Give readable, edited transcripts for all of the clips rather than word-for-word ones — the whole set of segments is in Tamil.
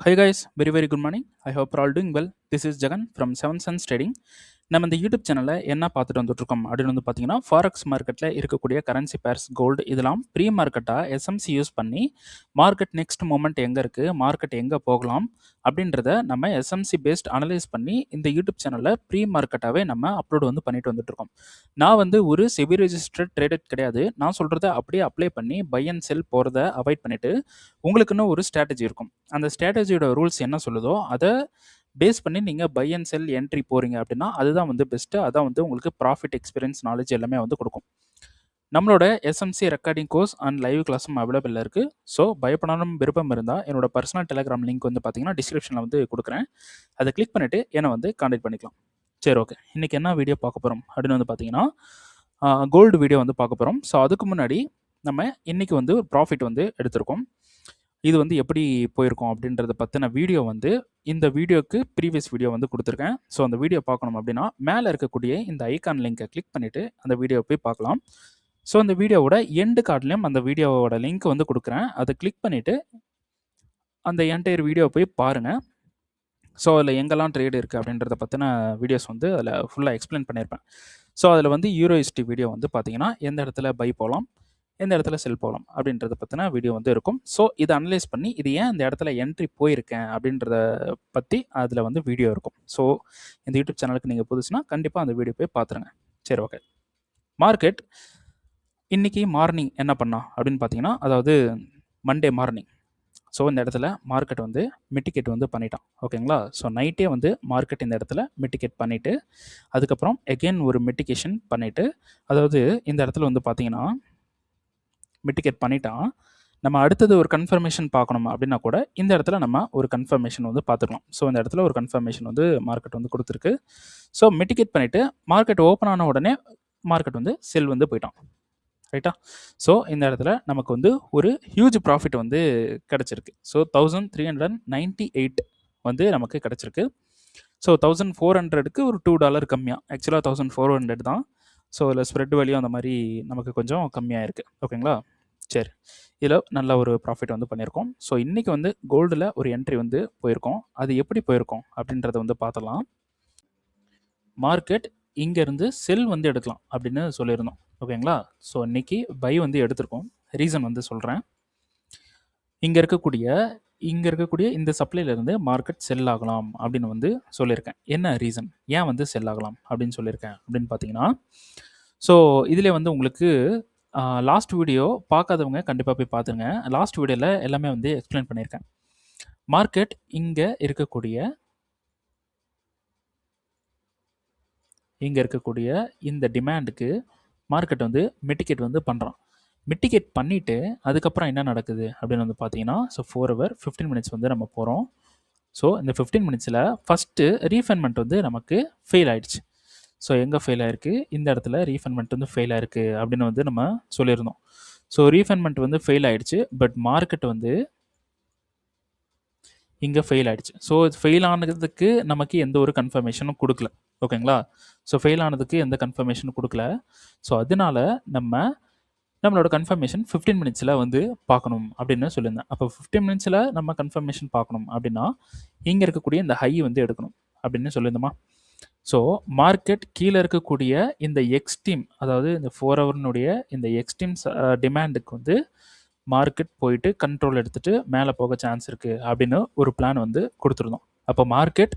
Hi guys, very good morning. I hope you're all doing well. This is Jagan from Seven Suns Trading. நம்ம இந்த யூடியூப் சேனலில் என்ன பார்த்துட்டு வந்துட்டுருக்கோம் அப்படின்னு வந்து பார்த்தீங்கன்னா ஃபாரெக்ஸ் மார்க்கெட்டில் இருக்கக்கூடிய கரன்சி பேர்ஸ் கோல்டு இதெல்லாம் ப்ரீ மார்க்கெட்டாக எஸ்எம்சி யூஸ் பண்ணி மார்க்கெட் நெக்ஸ்ட் மூமெண்ட் எங்கே இருக்குது, மார்க்கெட் எங்கே போகலாம் அப்படின்றத நம்ம எஸ்எம்சி பேஸ்ட் அனலைஸ் பண்ணி இந்த யூடியூப் சேனலில் ப்ரீ மார்க்கெட்டாகவே நம்ம அப்லோட் வந்து பண்ணிட்டு வந்துட்டுருக்கோம். நான் வந்து ஒரு செபி ரெஜிஸ்டர்ட் ட்ரேடர் கிடையாது. நான் சொல்கிறத அப்படியே அப்ளை பண்ணி பை அண்ட் செல் போகிறத அவாய்ட் பண்ணிவிட்டு உங்களுக்குன்னு ஒரு ஸ்ட்ராட்டஜி இருக்கும். அந்த ஸ்ட்ராட்டஜியோட ரூல்ஸ் என்ன சொல்லுதோ அதை பேஸ் பண்ணி நீங்கள் பை அண்ட் செல் என்ட்ரி போகிறீங்க அப்படின்னா அதுதான் வந்து பெஸ்ட்டு. அதான் வந்து உங்களுக்கு ப்ராஃபிட் எக்ஸ்பீரியன்ஸ் நாலேஜ் எல்லாமே வந்து கொடுக்கும். நம்மளோட SMC recording course and live கிளாஸும் அவைலபிள் இருக்குது. ஸோ பயப்படணும் விருப்பம் இருந்தால் என்னோட பர்சனல் டெலிகிராம் லிங்க் வந்து பார்த்தீங்கன்னா டிஸ்கிரிப்ஷனில் வந்து கொடுக்குறேன். அதை கிளிக் பண்ணிவிட்டு என்னை வந்து கான்டாக்ட் பண்ணிக்கலாம். சரி, ஓகே. இன்றைக்கி என்ன வீடியோ பார்க்க போகிறோம் அப்படின்னு வந்து பார்த்தீங்கன்னா கோல்டு வீடியோ வந்து பார்க்க போகிறோம். ஸோ அதுக்கு முன்னாடி நம்ம இன்றைக்கி வந்து ப்ராஃபிட் வந்து எடுத்திருக்கோம். இது வந்து எப்படி போயிருக்கோம் அப்படின்றத பற்றின வீடியோ வந்து இந்த வீடியோக்கு ப்ரீவியஸ் வீடியோ வந்து கொடுத்துருக்கேன். ஸோ அந்த வீடியோ பார்க்கணும் அப்படின்னா மேலே இருக்கக்கூடிய இந்த ஐகான் லிங்கை கிளிக் பண்ணிவிட்டு அந்த வீடியோவை போய் பார்க்கலாம். ஸோ அந்த வீடியோவோட எண்டு கார்ட்லேயும் அந்த வீடியோவோட லிங்க் வந்து கொடுக்குறேன். அதை கிளிக் பண்ணிவிட்டு அந்த என்டையர் வீடியோ போய் பாருங்கள். ஸோ அதில் எங்கெல்லாம் ட்ரேடு இருக்குது அப்படின்றத பற்றின வீடியோஸ் வந்து அதில் ஃபுல்லாக எக்ஸ்பிளைன் பண்ணியிருப்பேன். ஸோ அதில் வந்து யூரோஎஸ்டி வீடியோ வந்து பார்த்தீங்கன்னா எந்த இடத்துல பை போகலாம், எந்த இடத்துல செல் போகலாம் அப்படின்றத பற்றின வீடியோ வந்து இருக்கும். ஸோ இதை அனலைஸ் பண்ணி இது ஏன் இந்த இடத்துல என்ட்ரி போயிருக்கேன் அப்படின்றத பற்றி அதில் வந்து வீடியோ இருக்கும். ஸோ இந்த யூடியூப் சேனலுக்கு நீங்கள் புதுசுனா கண்டிப்பாக அந்த வீடியோ போய் பார்த்துருங்க. சரி, ஓகே. மார்க்கெட் இன்றைக்கி மார்னிங் என்ன பண்ணா அப்படின்னு பார்த்தீங்கன்னா, அதாவது மண்டே மார்னிங். ஸோ இந்த இடத்துல மார்க்கெட் வந்து மிட்டிகேட் வந்து பண்ணிட்டான். ஓகேங்களா? ஸோ நைட்டே வந்து மார்க்கெட் இந்த இடத்துல மிட்டிகேட் பண்ணிவிட்டு அதுக்கப்புறம் எகெயின் ஒரு மிட்டிகேஷன் பண்ணிவிட்டு, அதாவது இந்த இடத்துல வந்து பார்த்தீங்கன்னா மிட்டிகேட் பண்ணிட்டான். நம்ம அடுத்தது ஒரு கன்ஃபர்மேஷன் பார்க்கணும் அப்படின்னா கூட இந்த இடத்துல நம்ம ஒரு கன்ஃபர்மேஷன் வந்து பார்த்துக்கலாம். ஸோ இந்த இடத்துல ஒரு கன்ஃபர்மேஷன் வந்து மார்க்கெட் வந்து கொடுத்துருக்கு. ஸோ மிட்டிகேட் பண்ணிவிட்டு மார்க்கெட் ஓப்பன் ஆன உடனே மார்க்கெட் வந்து செல் வந்து போயிட்டான். ரைட்டா? ஸோ இந்த இடத்துல நமக்கு வந்து ஒரு ஹியூஜ் ப்ராஃபிட் வந்து கிடச்சிருக்கு. ஸோ 1398 வந்து நமக்கு கிடச்சிருக்கு. ஸோ 1400க்கு ஒரு $2 கம்மியாக, ஆக்சுவலாக 1400 தான். ஸோ இதில் ஸ்ப்ரெட் வேல்யூ அந்த மாதிரி நமக்கு கொஞ்சம் கம்மியாக இருக்குது. ஓகேங்களா? சரி, இதில் நல்ல ஒரு ப்ராஃபிட் வந்து பண்ணியிருக்கோம். ஸோ இன்றைக்கி வந்து கோல்டில் ஒரு என்ட்ரி வந்து போயிருக்கோம். அது எப்படி போயிருக்கோம் அப்படின்றத வந்து பார்த்தலாம். மார்க்கெட் இங்கேருந்து செல் வந்து எடுக்கலாம் அப்படின்னு சொல்லியிருந்தோம். ஓகேங்களா? ஸோ இன்றைக்கி பை வந்து எடுத்திருக்கோம். ரீசன் வந்து சொல்கிறேன். இங்கே இருக்கக்கூடிய இந்த சப்ளைலேருந்து மார்க்கெட் செல் ஆகலாம் அப்படின்னு வந்து சொல்லியிருக்கேன். என்ன ரீசன், ஏன் வந்து செல் ஆகலாம் அப்படின்னு சொல்லியிருக்கேன் அப்படின்னு பார்த்தீங்கன்னா, ஸோ இதில் வந்து உங்களுக்கு லாஸ்ட் வீடியோ பார்க்காதவங்க கண்டிப்பாக போய் பார்த்துங்க. லாஸ்ட் வீடியோவில் எல்லாமே வந்து எக்ஸ்பிளைன் பண்ணியிருக்கேன். மார்க்கெட் இங்கே இருக்கக்கூடிய இந்த டிமாண்டுக்கு மார்க்கெட் வந்து மிட்டிகேட் வந்து பண்ணுறான். மிட்டிகேட் பண்ணிவிட்டு அதுக்கப்புறம் என்ன நடக்குது அப்படின்னு வந்து பார்த்தீங்கன்னா, ஸோ 4 hour 15 minutes வந்து நம்ம போகிறோம். ஸோ இந்த 15 minutesல ஃபஸ்ட்டு ரீஃபைன்மெண்ட் வந்து நமக்கு ஃபெயில் ஆகிடுச்சு. ஸோ எங்கே ஃபெயில் ஆயிருக்கு, இந்த இடத்துல ரீஃபைன்மெண்ட் வந்து ஃபெயில் ஆயிருக்கு அப்படின்னு வந்து நம்ம சொல்லியிருந்தோம். ஸோ ரீஃபைன்மெண்ட் வந்து ஃபெயில் ஆகிடுச்சு. பட் மார்க்கெட் வந்து இங்கே ஃபெயில் ஆகிடுச்சு. ஸோ ஃபெயில் ஆனதுக்கு நமக்கு எந்த ஒரு கன்ஃபர்மேஷனும் கொடுக்கல. ஓகேங்களா? ஸோ ஃபெயில் ஆனதுக்கு எந்த கன்ஃபர்மேஷனும் கொடுக்கல. ஸோ அதனால நம்மளோட கன்ஃபர்மேஷன் 15 minutesல வந்து பார்க்கணும் அப்படின்னு சொல்லியிருந்தேன். அப்போ 15 minutesல நம்ம கன்ஃபர்மேஷன் பார்க்கணும் அப்படின்னா இங்கே இருக்கக்கூடிய இந்த ஹை வந்து எடுக்கணும் அப்படின்னு சொல்லியிருந்தோமா. ஸோ மார்க்கெட் கீழே இருக்கக்கூடிய இந்த எக்ஸ்ட்ரீம், அதாவது இந்த 4 hourனுடைய இந்த எக்ஸ்ட்ரீம் டிமாண்டுக்கு வந்து மார்க்கெட் போயிட்டு கண்ட்ரோல் எடுத்துகிட்டு மேலே போக சான்ஸ் இருக்குது அப்படின்னு ஒரு பிளான் வந்து கொடுத்துருந்தோம். அப்போ மார்க்கெட்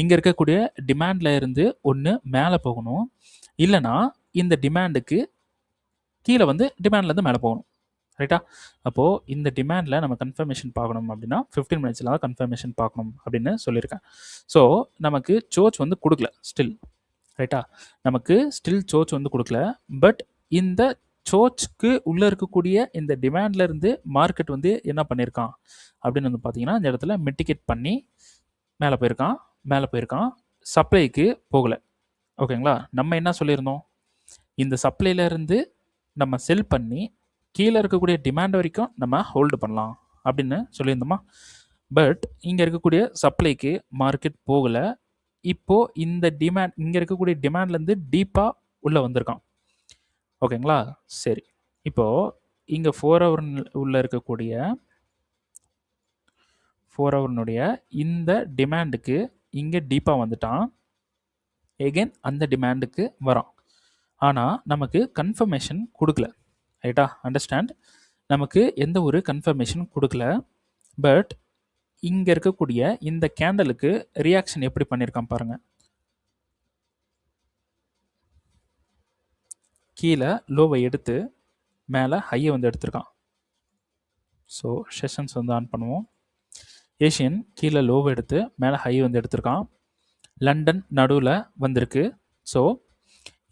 இங்கே இருக்கக்கூடிய டிமாண்டில் இருந்து ஒன்று மேலே போகணும், இல்லைனா இந்த டிமாண்டுக்கு கீழே வந்து டிமாண்ட்லேருந்து மேலே போகணும். ரைட்டா? அப்போது இந்த டிமாண்டில் நம்ம கன்ஃபர்மேஷன் பார்க்கணும் அப்படின்னா 15 minutesல தான் கன்ஃபர்மேஷன் பார்க்கணும் அப்படின்னு சொல்லியிருக்கேன். ஸோ நமக்கு சோச் வந்து கொடுக்கல ஸ்டில். ரைட்டா? நமக்கு ஸ்டில் சோச் வந்து கொடுக்கல. பட் இந்த சோச்சுக்கு உள்ளே இருக்கக்கூடிய இந்த டிமாண்ட்லேருந்து மார்க்கெட் வந்து என்ன பண்ணியிருக்கான் அப்படின்னு வந்து பார்த்தீங்கன்னா, இந்த இடத்துல மிட்டிகேட் பண்ணி மேலே போயிருக்கான். சப்ளைக்கு போகலை. ஓகேங்களா? நம்ம என்ன சொல்லியிருந்தோம், இந்த சப்ளைலேருந்து நம்ம செல் பண்ணி கீழே இருக்கக்கூடிய டிமாண்ட் வரைக்கும் நம்ம ஹோல்டு பண்ணலாம் அப்படின்னு சொல்லியிருந்தோமா. பட் இங்கே இருக்கக்கூடிய சப்ளைக்கு மார்க்கெட் போகலை. இப்போது இந்த டிமாண்ட் இங்கே இருக்கக்கூடிய டிமாண்ட்லேருந்து டீப்பாக உள்ளே வந்திருக்கான். ஓகேங்களா? சரி, இப்போது இங்கே 4 hour உள்ளே இருக்கக்கூடிய 4 ஹவர்னுடைய இந்த டிமாண்டுக்கு இங்கே டீப்பாக வந்துட்டான். எகெயின் அந்த டிமாண்டுக்கு வரான். ஆனால் நமக்கு கன்ஃபர்மேஷன் கொடுக்கல. ரைட்டா? அண்டர்ஸ்டாண்ட்? நமக்கு எந்த ஒரு கன்ஃபர்மேஷன் கொடுக்கல. பட் இங்கே இருக்கக்கூடிய இந்த கேண்டலுக்கு ரியாக்ஷன் எப்படி பண்ணியிருக்கான் பாருங்க. கீழே லோவை எடுத்து மேலே ஹையை வந்து எடுத்திருக்கான். ஸோ செஷன்ஸ் வந்து ஆன் பண்ணுவோம். ஏஷியன் கீழே லோவை எடுத்து மேலே ஹை வந்து எடுத்திருக்கான். லண்டன் நடுவில் வந்திருக்கு. ஸோ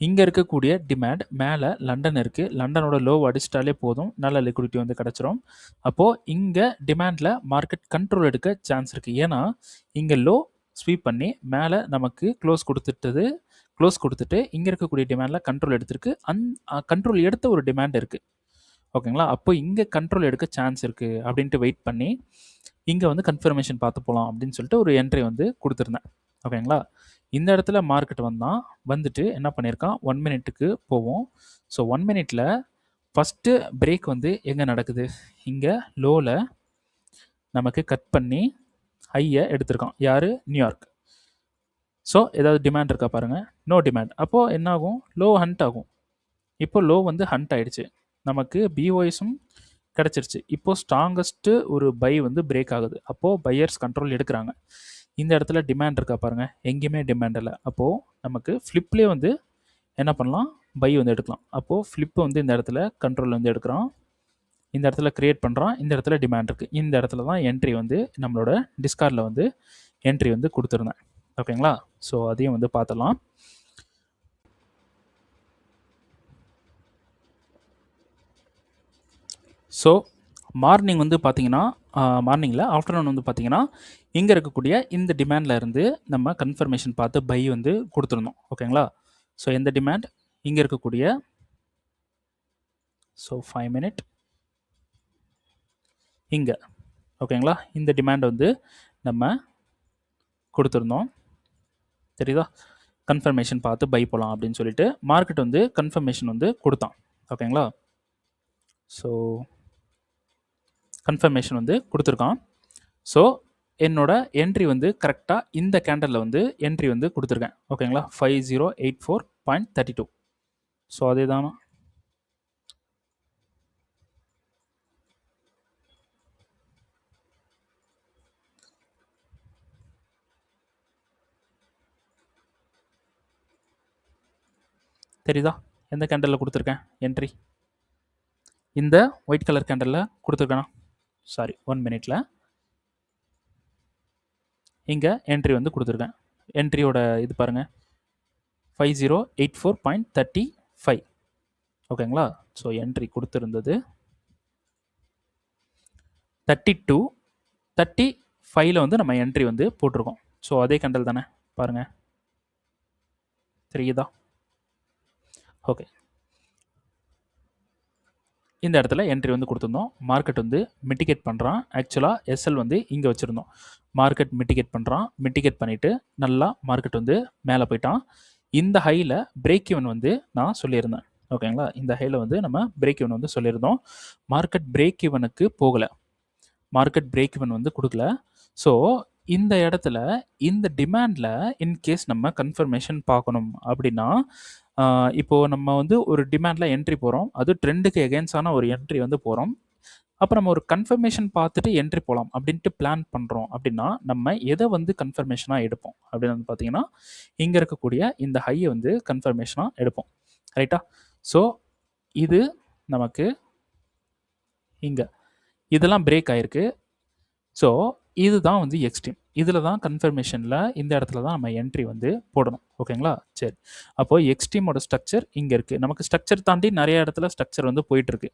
இங்கே இருக்கக்கூடிய டிமாண்ட் மேலே லண்டன் இருக்குது. லண்டனோட லோவை அடிச்சிட்டாலே போதும், நல்ல லிக்விடிட்டி வந்து கிடச்சிரும். அப்போது இங்கே டிமாண்டில் மார்க்கெட் கண்ட்ரோல் எடுக்க சான்ஸ் இருக்குது. ஏன்னா இங்கே லோ ஸ்வீப் பண்ணி மேலே நமக்கு க்ளோஸ் கொடுத்துட்டு இங்கே இருக்கக்கூடிய டிமாண்டில் கண்ட்ரோல் எடுத்திருக்கு. கண்ட்ரோல் எடுத்த ஒரு டிமாண்ட் இருக்குது. ஓகேங்களா? அப்போ இங்கே கண்ட்ரோல் எடுக்க சான்ஸ் இருக்குது அப்படின்ட்டு வெயிட் பண்ணி இங்கே வந்து கன்ஃபர்மேஷன் பார்த்து போகலாம் அப்படின்னு சொல்லிட்டு ஒரு என்ட்ரி வந்து கொடுத்துருந்தேன். ஓகேங்களா? இந்த இடத்துல மார்க்கெட் வந்துட்டு என்ன பண்ணியிருக்கான், 1 மினிட்டுக்கு போவோம். ஸோ 1 மினிட்ல ஃபஸ்ட்டு பிரேக் வந்து எங்கே நடக்குது, இங்கே லோவில் நமக்கு கட் பண்ணி ஹையை எடுத்திருக்கான். யார்? நியூயார்க். ஸோ ஏதாவது டிமாண்ட் இருக்கா பாருங்கள், நோ டிமாண்ட். அப்போது என்ன ஆகும், லோ ஹண்ட் ஆகும். இப்போ லோ வந்து ஹண்ட் ஆகிடுச்சு, நமக்கு பிஓஎஸும் கிடச்சிருச்சு. இப்போது ஸ்ட்ராங்கஸ்ட்டு ஒரு பை வந்து பிரேக் ஆகுது. அப்போது பையர்ஸ் கண்ட்ரோல் எடுக்கிறாங்க. இந்த இடத்துல டிமாண்ட் இருக்கா பாருங்கள், எங்கேயுமே டிமாண்ட் இல்லை. அப்போது நமக்கு ஃப்ளிப்லேயே வந்து என்ன பண்ணலாம், பை வந்து எடுக்கலாம். அப்போது ஃப்ளிப்பு வந்து இந்த இடத்துல கண்ட்ரோல் வந்து எடுக்கிறான், இந்த இடத்துல க்ரியேட் பண்ணுறான், இந்த இடத்துல டிமாண்ட் இருக்குது. இந்த இடத்துல தான் என்ட்ரி வந்து நம்மளோட டிஸ்கார்டில் வந்து என்ட்ரி வந்து கொடுத்துருந்தேன். ஓகேங்களா? ஸோ அதையும் வந்து பார்த்துடலாம். ஸோ மார்னிங் வந்து பார்த்தீங்கன்னா, மார்னிங்கில் ஆஃப்டர்நூன் வந்து பார்த்தீங்கன்னா இங்கே இருக்கக்கூடிய இந்த டிமாண்டில் இருந்து நம்ம கன்ஃபர்மேஷன் பார்த்து பை வந்து கொடுத்துருந்தோம். ஓகேங்களா? ஸோ எந்த டிமாண்ட், இங்கே இருக்கக்கூடிய, ஸோ 5 மினிட் இங்கே. ஓகேங்களா? இந்த டிமாண்ட் வந்து நம்ம கொடுத்துருந்தோம். தெரியுதா? கன்ஃபர்மேஷன் பார்த்து பை போகலாம் அப்படின்னு சொல்லிட்டு மார்க்கெட் வந்து கன்ஃபர்மேஷன் வந்து கொடுத்தான். ஓகேங்களா? ஸோ கன்ஃபர்மேஷன் வந்து கொடுத்துருக்கான். ஸோ என்னோட என்ட்ரி வந்து கரெக்டாக இந்த கேண்டலில் வந்து என்ட்ரி வந்து கொடுத்துருக்கேன். ஓகேங்களா? 5084.32. ஸோ அதே தானா, தெரியுதா? எந்த கேண்டலில் கொடுத்துருக்கேன் என்ட்ரி, இந்த ஒயிட் கலர் கேண்டலில் கொடுத்துருக்கேனா? சாரி, 1 மினிட்ல இங்கே என்ட்ரி வந்து கொடுத்துருக்கேன். என்ட்ரியோட இது பாருங்கள், 5084.35. ஓகேங்களா? ஸோ என்ட்ரி கொடுத்துருந்தது 32.35 வந்து நம்ம என்ட்ரி வந்து போட்டிருக்கோம். ஸோ அதே கேண்டல் தானே பாருங்கள், தெரியுதா? ஓகே, இந்த இடத்துல என்ட்ரி வந்து கொடுத்துருந்தோம். மார்க்கெட் வந்து மிட்டிகேட் பண்ணுறான். ஆக்சுவலாக எஸ்எல் வந்து இங்கே வச்சுருந்தோம். மார்க்கெட் மிட்டிகேட் பண்ணுறான். மிட்டிகேட் பண்ணிவிட்டு நல்லா மார்க்கெட் வந்து மேலே போயிட்டான். இந்த ஹையில் பிரேக் ஈவன் வந்து நான் சொல்லியிருந்தேன். ஓகேங்களா? இந்த ஹையில் வந்து நம்ம பிரேக் ஈவன் வந்து சொல்லியிருந்தோம். மார்க்கெட் பிரேக் ஈவனுக்கு போகலை, மார்க்கெட் பிரேக் ஈவன் வந்து கொடுக்கல. ஸோ இந்த இடத்துல இந்த டிமாண்டில் இன்கேஸ் நம்ம கன்ஃபர்மேஷன் பார்க்கணும் அப்படின்னா, இப்போது நம்ம வந்து ஒரு டிமாண்டில் என்ட்ரி போகிறோம், அது ட்ரெண்டுக்கு எகென்ஸ்டான ஒரு என்ட்ரி வந்து போகிறோம். அப்போ நம்ம ஒரு கன்ஃபர்மேஷன் பார்த்துட்டு என்ட்ரி போகலாம் அப்படின்ட்டு பிளான் பண்ணுறோம் அப்படின்னா நம்ம எதை வந்து கன்ஃபர்மேஷனாக எடுப்போம் அப்படின்னு வந்து பார்த்தீங்கன்னா, இங்கே இருக்கக்கூடிய இந்த ஹையை வந்து கன்ஃபர்மேஷனாக எடுப்போம். ரைட்டா? ஸோ இது நமக்கு இங்கே இதெல்லாம் பிரேக் ஆகிருக்கு. ஸோ இதுதான் வந்து எக்ஸ்ட்ரீம். இதில் தான் கன்ஃபர்மேஷனில் இந்த இடத்துல தான் நம்ம என்ட்ரி வந்து போடணும். ஓகேங்களா? சரி, அப்போது எக்ஸ்ட்ரீமோட ஸ்ட்ரக்சர் இங்கே இருக்குது. நமக்கு ஸ்ட்ரக்சர் தாண்டி நிறைய இடத்துல ஸ்ட்ரக்சர் வந்து போயிட்டுருக்கு.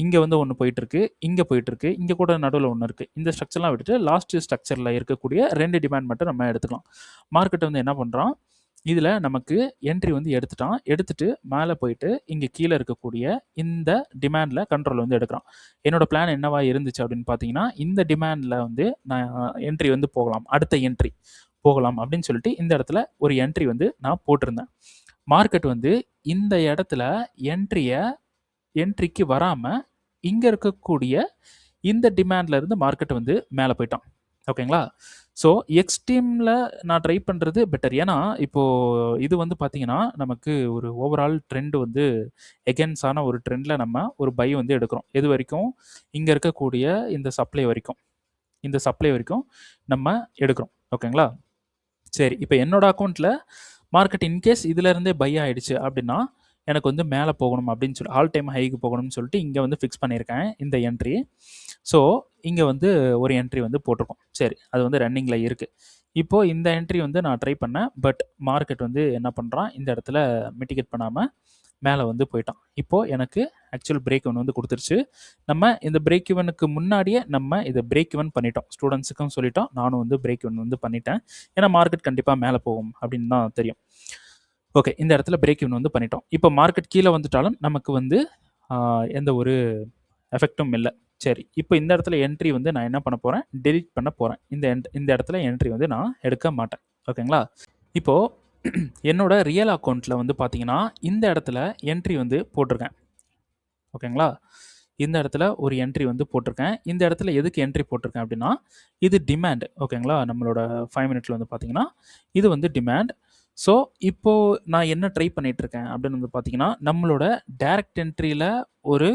இங்கே வந்து ஒன்று போயிட்டுருக்கு, இங்கே போயிட்டுருக்கு, இங்கே கூட நடுவில் ஒன்று இருக்குது. இந்த ஸ்ட்ரக்சர்லாம் விட்டுட்டு லாஸ்ட்டு ஸ்ட்ரக்சரில் இருக்கக்கூடிய 2 டிமாண்ட் மட்டும் நம்ம எடுத்துக்கலாம். மார்க்கெட் வந்து என்ன பண்ணுறான், இதில் நமக்கு என்ட்ரி வந்து எடுத்துட்டு மேலே போயிட்டு இங்கே கீழே இருக்கக்கூடிய இந்த டிமாண்டில் கண்ட்ரோல் வந்து எடுக்கிறான். என்னோடய பிளான் என்னவா இருந்துச்சு அப்படின்னு பார்த்தீங்கன்னா, இந்த டிமாண்டில் வந்து நான் என்ட்ரி வந்து போகலாம், அடுத்த என்ட்ரி போகலாம் அப்படின்னு சொல்லிட்டு இந்த இடத்துல ஒரு என்ட்ரி வந்து நான் போட்டிருந்தேன். மார்க்கெட் வந்து இந்த இடத்துல என்ட்ரிக்கு வராமல் இங்கே இருக்கக்கூடிய இந்த டிமாண்ட்ல இருந்து மார்க்கெட் வந்து மேலே போயிட்டான். ஓகேங்களா? ஸோ எக்ஸ்ட்ரீமில் நான் ட்ரை பண்ணுறது பெட்டர். ஏன்னா இப்போது இது வந்து பார்த்தீங்கன்னா நமக்கு ஒரு ஓவரால் ட்ரெண்ட் வந்து எகென்ஸ்டான ஒரு ட்ரெண்டில் நம்ம ஒரு பை வந்து எடுக்கிறோம். எது வரைக்கும்? இங்கே இருக்கக்கூடிய இந்த சப்ளை வரைக்கும், இந்த சப்ளை வரைக்கும் நம்ம எடுக்கிறோம். ஓகேங்களா? சரி, இப்போ என்னோட அக்கௌண்ட்டில் மார்க்கெட் இன்கேஸ் இதுலேருந்தே பை ஆகிடுச்சு அப்படின்னா எனக்கு வந்து மேலே போகணும் அப்படின்னு சொல்லி ஆல் டைம் ஹைக்கு போகணும்னு சொல்லிட்டு இங்கே வந்து ஃபிக்ஸ் பண்ணியிருக்கேன் இந்த என்ட்ரி. ஸோ இங்கே வந்து ஒரு என்ட்ரி வந்து போட்டிருக்கோம். சரி, அது வந்து ரன்னிங்கில் இருக்குது. இப்போது இந்த என்ட்ரி வந்து நான் ட்ரை பண்ணேன். பட் மார்க்கெட் வந்து என்ன பண்ணுறான், இந்த இடத்துல மிட்டிகேட் பண்ணாமல் மேலே வந்து போயிட்டான். இப்போது எனக்கு ஆக்சுவல் பிரேக் இவன் வந்து கொடுத்துருச்சு. நம்ம இந்த பிரேக் இவனுக்கு முன்னாடியே நம்ம இதை பிரேக் இவன் பண்ணிட்டோம். ஸ்டூடெண்ட்ஸுக்கும் சொல்லிட்டோம், நானும் வந்து பிரேக் இவன் வந்து பண்ணிட்டேன். ஏன்னா மார்க்கெட் கண்டிப்பாக மேலே போகும் அப்படின்னு தான் தெரியும். ஓகே, இந்த இடத்துல பிரேக் இவன் வந்து பண்ணிட்டோம். இப்போ மார்க்கெட் கீழே வந்துட்டாலும் நமக்கு வந்து எந்த ஒரு எஃபெக்டும் இல்லை. சரி, இப்போ இந்த இடத்துல என்ட்ரி வந்து நான் என்ன பண்ண போகிறேன், டெலிட் பண்ண போகிறேன். இந்த இடத்துல என்ட்ரி வந்து நான் எடுக்க மாட்டேன். ஓகேங்களா? இப்போது என்னோட ரியல் அக்கௌண்ட்டில் வந்து பார்த்தீங்கன்னா இந்த இடத்துல என்ட்ரி வந்து போட்டிருக்கேன். ஓகேங்களா? இந்த இடத்துல ஒரு என்ட்ரி வந்து போட்டிருக்கேன். இந்த இடத்துல எதுக்கு என்ட்ரி போட்டிருக்கேன் அப்படின்னா இது டிமாண்ட். ஓகேங்களா? நம்மளோட 5 மினிட்ல வந்து பார்த்தீங்கன்னா இது வந்து டிமாண்ட். ஸோ இப்போது நான் என்ன ட்ரை பண்ணிகிட்ருக்கேன் அப்படின்னு வந்து பார்த்தீங்கன்னா நம்மளோட டைரக்ட் என்ட்ரியில் ஒரு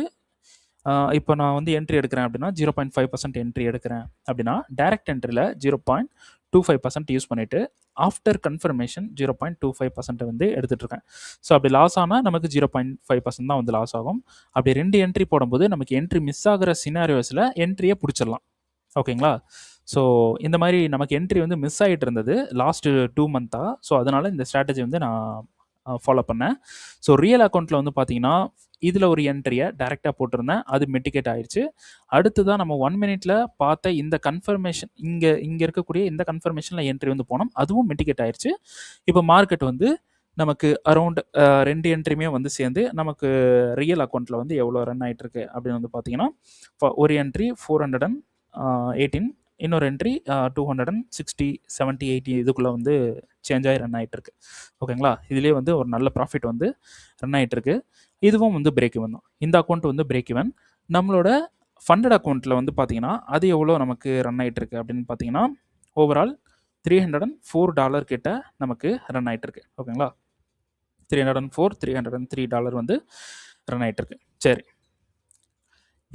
இப்போ நான் வந்து என்ட்ரி எடுக்கிறேன் அப்படின்னா 0.5% என்ட்ரி எடுக்கிறேன் அப்படின்னா டைரக்ட் என்ட்ரியில் 0.25% யூஸ் பண்ணிவிட்டு ஆஃப்டர் கன்ஃபர்மேஷன் 0.25% வந்து எடுத்துகிட்ருக்கேன். ஸோ அப்படி லாஸ் ஆனால் நமக்கு 0.5% தான் வந்து லாஸ் ஆகும். அப்படி 2 என்ட்ரி போடும்போது நமக்கு என்ட்ரி மிஸ் ஆகிற சினாரியோஸில் என்ட்ரியை பிடிச்சிடலாம். ஓகேங்களா? ஸோ இந்த மாதிரி நமக்கு என்ட்ரி வந்து மிஸ் ஆகிட்டு இருந்தது லாஸ்ட்டு 2 மந்த்தாக. ஸோ அதனால் இந்த ஸ்ட்ராட்டஜி வந்து நான் ஃபாலோ பண்ணேன். ஸோ ரியல் அக்கௌண்ட்டில் வந்து பார்த்தீங்கன்னா இதில் ஒரு என்ட்ரியை டைரெக்டாக போட்டிருந்தேன். அது மிட்டிகேட் ஆயிடுச்சு. அடுத்து தான் நம்ம 1 மினிட்ல பார்த்த இந்த கன்ஃபர்மேஷன் இங்கே இருக்கக்கூடிய இந்த கன்ஃபர்மேஷனில் என்ட்ரி வந்து போனோம். அதுவும் மிட்டிகேட் ஆயிடுச்சு. இப்போ மார்க்கெட் வந்து நமக்கு அரௌண்ட் 2 என்ட்ரியுமே வந்து சேர்ந்து நமக்கு ரியல் அக்கௌண்ட்டில் வந்து எவ்வளோ ரன் ஆகிட்டு இருக்கு அப்படின்னு வந்து பார்த்தீங்கன்னா ஒரு என்ட்ரி 418, இன்னொரு என்ட்ரி 260, 70, 80 இதுக்குள்ளே வந்து சேஞ்ச் ஆகி ரன் ஆகிட்டு இருக்கு. ஓகேங்களா? இதுலேயே வந்து ஒரு நல்ல ப்ராஃபிட் வந்து ரன் ஆகிட்டு இருக்கு. இதுவும் வந்து பிரேக் இவன் தான். இந்த அக்கௌண்ட் வந்து பிரேக் இவன். நம்மளோட ஃபண்டட் அக்கௌண்ட்டில் வந்து பார்த்தீங்கன்னா அது எவ்வளோ நமக்கு ரன் ஆகிட்டு இருக்கு அப்படின்னு பார்த்தீங்கன்னா ஓவரால் $304 கிட்ட நமக்கு ரன் ஆகிட்டு இருக்கு. ஓகேங்களா? 304, $303 வந்து ரன் ஆகிட்டு இருக்கு. சரி,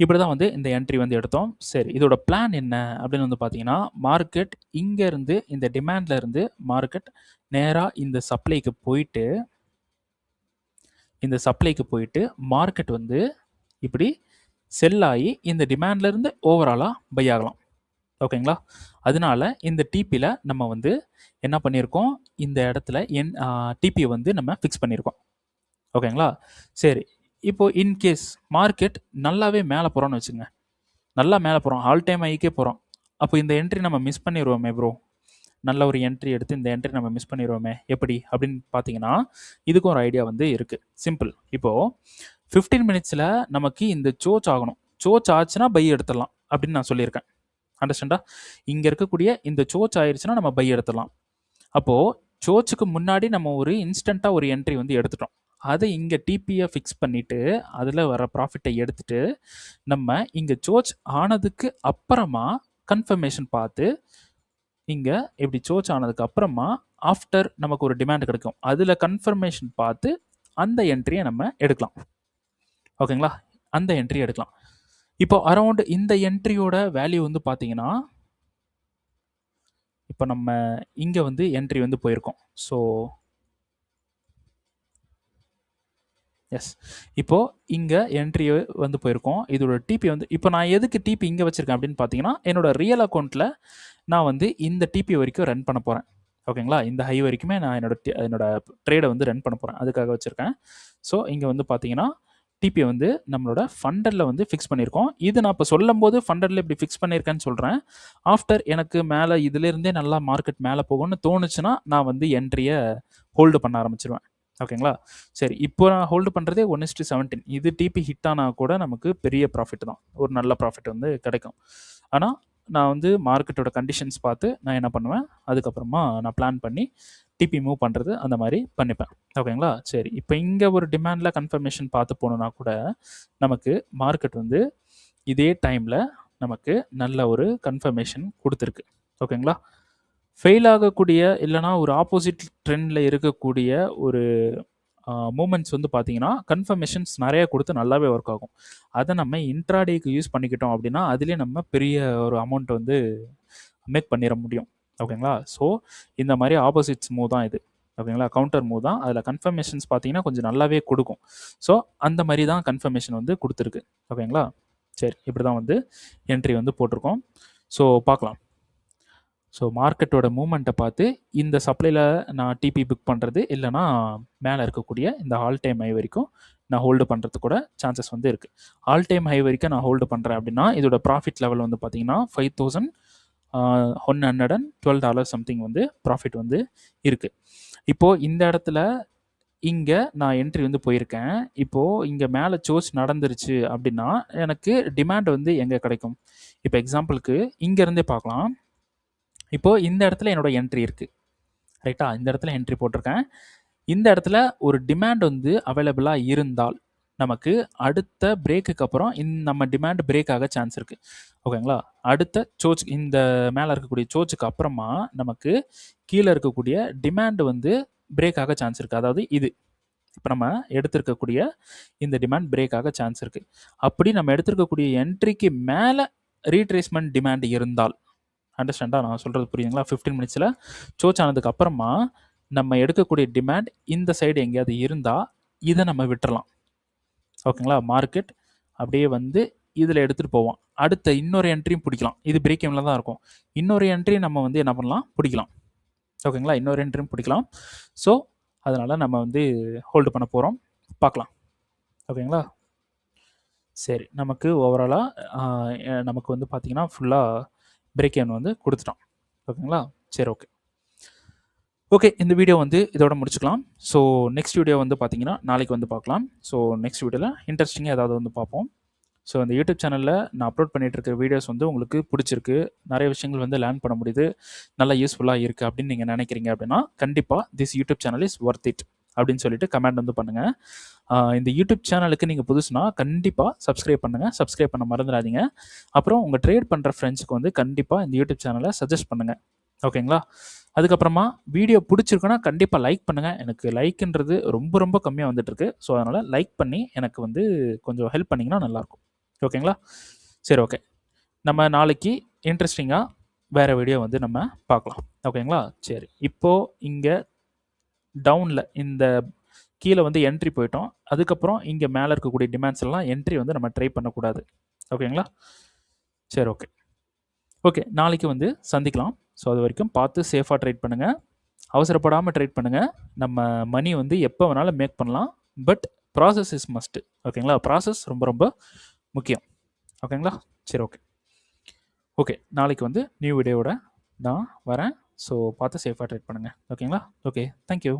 இப்படி தான் வந்து இந்த என்ட்ரி வந்து எடுத்தோம். சரி, இதோட பிளான் என்ன அப்படின்னு வந்து பார்த்தீங்கன்னா மார்க்கெட் இங்கேருந்து இந்த டிமாண்டில் இருந்து மார்க்கெட் நேராக இந்த சப்ளைக்கு போயிட்டு மார்க்கெட் வந்து இப்படி செல் ஆகி இந்த டிமாண்ட்லேருந்து ஓவராலாக பை ஆகலாம். ஓகேங்களா? அதனால இந்த டிபியில் நம்ம வந்து என்ன பண்ணியிருக்கோம், இந்த இடத்துல டிபி வந்து நம்ம ஃபிக்ஸ் பண்ணியிருக்கோம். ஓகேங்களா? சரி, இப்போது இன்கேஸ் மார்க்கெட் நல்லாவே மேலே போகிறோன்னு வச்சுங்க, நல்லா மேலே போகிறோம், ஆல் டைம் ஹைக்கே போகிறோம். அப்போ இந்த என்ட்ரி நம்ம மிஸ் பண்ணிடுவோமே ப்ரோ, நல்ல ஒரு என்ட்ரி எடுத்து இந்த என்ட்ரி நம்ம மிஸ் பண்ணிடுவோமே எப்படி அப்படின்னு பார்த்தீங்கன்னா இதுக்கும் ஒரு ஐடியா வந்து இருக்குது. சிம்பிள். இப்போது 15 மினிட்ஸில் நமக்கு இந்த சோச் ஆகணும். சோச் ஆச்சுன்னா பை எடுத்துடலாம் அப்படின்னு நான் சொல்லியிருக்கேன். அண்டர்ஸ்டாண்டா? இங்கே இருக்கக்கூடிய இந்த சோச் ஆயிடுச்சுன்னா நம்ம பை எடுத்துடலாம். அப்போது சோச்சுக்கு முன்னாடி நம்ம ஒரு இன்ஸ்டண்ட்டாக ஒரு என்ட்ரி வந்து எடுத்துட்டோம். அதை இங்கே டிபியை ஃபிக்ஸ் பண்ணிவிட்டு அதில் வர ப்ராஃபிட்டை எடுத்துகிட்டு நம்ம இங்கே சோச் ஆனதுக்கு அப்புறமா கன்ஃபர்மேஷன் பார்த்து இங்கே இப்படி சோச் ஆனதுக்கு அப்புறமா ஆஃப்டர் நமக்கு ஒரு டிமாண்ட் கிடைக்கும். அதில் கன்ஃபர்மேஷன் பார்த்து அந்த என்ட்ரியை நம்ம எடுக்கலாம். ஓகேங்களா? அந்த என்ட்ரி எடுக்கலாம். இப்போ அரௌண்ட் இந்த என்ட்ரியோட வேல்யூ வந்து பார்த்தீங்கன்னா இப்போ நம்ம இங்கே வந்து என்ட்ரி வந்து போயிருக்கோம். ஸோ எஸ், இப்போது இங்கே என்ட்ரி வந்து போயிருக்கோம். இதோட டிபி வந்து இப்போ நான் எதுக்கு டிபி இங்கே வச்சுருக்கேன் அப்படின்னு பார்த்தீங்கன்னா என்னோட ரியல் அக்கௌண்ட்டில் நான் வந்து இந்த டிபி வரைக்கும் ரன் பண்ண போகிறேன். ஓகேங்களா? இந்த ஹை வரைக்குமே நான் என்னோட ட்ரேடை வந்து ரன் பண்ண போகிறேன். அதுக்காக வச்சுருக்கேன். ஸோ இங்கே வந்து பார்த்தீங்கன்னா டிபி வந்து நம்மளோட ஃபண்டரில் வந்து ஃபிக்ஸ் பண்ணியிருக்கோம். இது நான் இப்போ சொல்லும் போது ஃபண்டரில் இப்படி ஃபிக்ஸ் பண்ணியிருக்கேன்னு சொல்கிறேன். ஆஃப்டர் எனக்கு மேலே இதிலேருந்தே நல்லா மார்க்கெட் மேலே போகும்னு தோணுச்சுன்னா நான் வந்து என்ட்ரியை ஹோல்டு பண்ண ஆரம்பிச்சிருவேன். ஓகேங்களா? சரி, இப்போ நான் ஹோல்டு பண்ணுறதே 1:17. இது டிபி ஹிட் ஆனால் கூட நமக்கு பெரிய ப்ராஃபிட் தான், ஒரு நல்ல ப்ராஃபிட் வந்து கிடைக்கும். ஆனால் நான் வந்து மார்க்கெட்டோட கண்டிஷன்ஸ் பார்த்து நான் என்ன பண்ணுவேன், அதுக்கப்புறமா நான் பிளான் பண்ணி டிபி மூவ் பண்ணுறது அந்த மாதிரி பண்ணிப்பேன். ஓகேங்களா? சரி, இப்போ இங்கே ஒரு டிமாண்டில் கன்ஃபர்மேஷன் பார்த்து போகணுன்னா கூட நமக்கு மார்க்கெட் வந்து இதே டைமில் நமக்கு நல்ல ஒரு கன்ஃபர்மேஷன் கொடுத்துருக்கு. ஓகேங்களா? ஃபெயில் ஆகக்கூடிய இல்லைனா ஒரு ஆப்போசிட் ட்ரெண்டில் இருக்கக்கூடிய ஒரு மூமெண்ட்ஸ் வந்து பார்த்தீங்கன்னா கன்ஃபர்மேஷன்ஸ் நிறைய கொடுத்து நல்லாவே ஒர்க் ஆகும். அதை நம்ம இன்ட்ராடேக்கு யூஸ் பண்ணிக்கிட்டோம் அப்படின்னா அதுலேயே நம்ம பெரிய ஒரு அமௌண்ட் வந்து மேக் பண்ணிட முடியும். ஓகேங்களா? ஸோ இந்த மாதிரி ஆப்போசிட்ஸ் மூவ் தான் இது. ஓகேங்களா? கவுண்டர் மூவ் தான். அதில் கன்ஃபர்மேஷன்ஸ் பார்த்தீங்கன்னா கொஞ்சம் நல்லாவே கொடுக்கும். ஸோ அந்த மாதிரி தான் கன்ஃபர்மேஷன் வந்து கொடுத்துருக்கு. ஓகேங்களா? சரி, இப்படி தான் வந்து என்ட்ரி வந்து போட்டிருக்கோம். ஸோ பார்க்கலாம். ஸோ மார்க்கெட்டோட மூமெண்ட்டை பார்த்து இந்த சப்ளையில் நான் டிபி புக் பண்ணுறது இல்லைனா மேலே இருக்கக்கூடிய இந்த ஆல் டைம் ஹை வரைக்கும் நான் ஹோல்டு பண்ணுறது கூட சான்சஸ் வந்து இருக்குது. ஆல் டைம் ஹை வரைக்கும் நான் ஹோல்டு பண்ணுறேன் அப்படின்னா இதோட ப்ராஃபிட் லெவல் வந்து பார்த்தீங்கன்னா $5,112 சம்திங் வந்து ப்ராஃபிட் வந்து இருக்குது. இப்போது இந்த இடத்துல இங்கே நான் என்ட்ரி வந்து போயிருக்கேன். இப்போது இங்கே மேலே சோர்ஸ் நடந்துருச்சு அப்படின்னா எனக்கு டிமாண்ட் வந்து எங்கே கிடைக்கும்? இப்போ எக்ஸாம்பிளுக்கு இங்கேருந்தே பார்க்கலாம். இப்போது இந்த இடத்துல என்னோட என்ட்ரி இருக்குது. ரைட்டா? இந்த இடத்துல என்ட்ரி போட்டிருக்கேன். இந்த இடத்துல ஒரு டிமாண்ட் வந்து அவைலபிளாக இருந்தால் நமக்கு அடுத்த பிரேக்குக்கு அப்புறம் நம்ம டிமாண்ட் பிரேக் ஆக சான்ஸ் இருக்குது. ஓகேங்களா? அடுத்த சோர்ச் இந்த மேலே இருக்கக்கூடிய சோர்ச்சுக்கு அப்புறமா நமக்கு கீழே இருக்கக்கூடிய டிமாண்ட் வந்து பிரேக் ஆக சான்ஸ் இருக்குது. அதாவது இது இப்போ நம்ம எடுத்திருக்கக்கூடிய இந்த டிமாண்ட் பிரேக் ஆக சான்ஸ் இருக்குது. அப்படி நம்ம எடுத்திருக்கக்கூடிய என்ட்ரிக்கு மேலே ரீட்ரேஸ்மெண்ட் டிமாண்ட் இருந்தால், அண்டர்ஸ்டாண்டா நான் சொல்கிறது புரியுதுங்களா? 15 மினிட்ஸில் சோர்ச் ஆனதுக்கு அப்புறமா நம்ம எடுக்கக்கூடிய டிமாண்ட் இந்த சைடு எங்கேயாவது இருந்தால் இதை நம்ம விட்டுறலாம். ஓகேங்களா? மார்க்கெட் அப்படியே வந்து இதில் எடுத்துகிட்டு போவோம். அடுத்த இன்னொரு என்ட்ரியும் பிடிக்கலாம். இது பிரேக் எம்மில் தான் இருக்கும். இன்னொரு என்ட்ரி நம்ம வந்து என்ன பண்ணலாம்? பிடிக்கலாம். ஓகேங்களா? இன்னொரு என்ட்ரியும் பிடிக்கலாம். ஸோ அதனால் நம்ம வந்து ஹோல்டு பண்ண போகிறோம். பார்க்கலாம். ஓகேங்களா? சரி, நமக்கு ஓவராலாக நமக்கு வந்து பார்த்திங்கன்னா ஃபுல்லாக பிரேக் எவன் வந்து கொடுத்துட்டோம். ஓகேங்களா? சரி, ஓகே, இந்த வீடியோ வந்து இதோட முடிச்சுக்கலாம். ஸோ நெக்ஸ்ட் வீடியோ வந்து பார்த்தீங்கன்னா நாளைக்கு வந்து பார்க்கலாம். ஸோ நெக்ஸ்ட் வீடியோவில் இன்ட்ரெஸ்டிங்காக ஏதாவது வந்து பார்ப்போம். ஸோ இந்த யூடியூப் சேனலில் நான் அப்லோட் பண்ணிகிட்டு இருக்கிற வீடியோஸ் வந்து உங்களுக்கு பிடிச்சிருக்கு, நிறைய விஷயங்கள் வந்து லேர்ன் பண்ண முடியுது, நல்லா யூஸ்ஃபுல்லாக இருக்குது அப்படின்னு நீங்கள் நினைக்கிறீங்க அப்படின்னா கண்டிப்பாக this YouTube channel is worth it அப்படின்னு சொல்லிட்டு கமெண்ட் வந்து பண்ணுங்கள். இந்த யூடியூப் சேனலுக்கு நீங்கள் புதுசுனா கண்டிப்பாக சப்ஸ்கிரைப் பண்ணுங்கள். சப்ஸ்கிரைப் பண்ண மறந்துடாதீங்க. அப்புறம் உங்கள் ட்ரேட் பண்ணுற ஃப்ரெண்ட்ஸுக்கு வந்து கண்டிப்பாக இந்த யூடியூப் சேனலை சஜஸ்ட் பண்ணுங்கள். ஓகேங்களா? அதுக்கப்புறமா வீடியோ பிடிச்சிருக்குன்னா கண்டிப்பாக லைக் பண்ணுங்கள். எனக்கு லைக்குன்றது ரொம்ப ரொம்ப கம்மியாக வந்துட்டுருக்கு. ஸோ அதனால் லைக் பண்ணி எனக்கு வந்து கொஞ்சம் ஹெல்ப் பண்ணிங்கன்னா நல்லாயிருக்கும். ஓகேங்களா? சரி, ஓகே. நம்ம நாளைக்கு இன்ட்ரெஸ்டிங்காக வேறு வீடியோ வந்து நம்ம பார்க்கலாம். ஓகேங்களா? சரி, இப்போது இங்கே டவுனில் இந்த கீழே வந்து என்ட்ரி போயிட்டோம். அதுக்கப்புறம் இங்கே மேலே இருக்கக்கூடிய டிமாண்ட்ஸ் எல்லாம் என்ட்ரி வந்து நம்ம ட்ரை பண்ணக்கூடாது. ஓகேங்களா? சரி, ஓகே, நாளைக்கு வந்து சந்திக்கலாம். ஸோ அது வரைக்கும் பார்த்து சேஃபாக ட்ரேட் பண்ணுங்கள். அவசரப்படாமல் ட்ரேட் பண்ணுங்கள். நம்ம மணி வந்து எப்போ வேணாலும் மேக் பண்ணலாம். But process is must. ஓகேங்களா? ப்ராசஸ் ரொம்ப ரொம்ப முக்கியம். ஓகேங்களா? சரி, ஓகே, நாளைக்கு வந்து நியூ வீடியோவோட நான் வரேன். ஸோ பார்த்து சேஃபாக ட்ரேட் பண்ணுங்கள். ஓகேங்களா? Okay, thank you.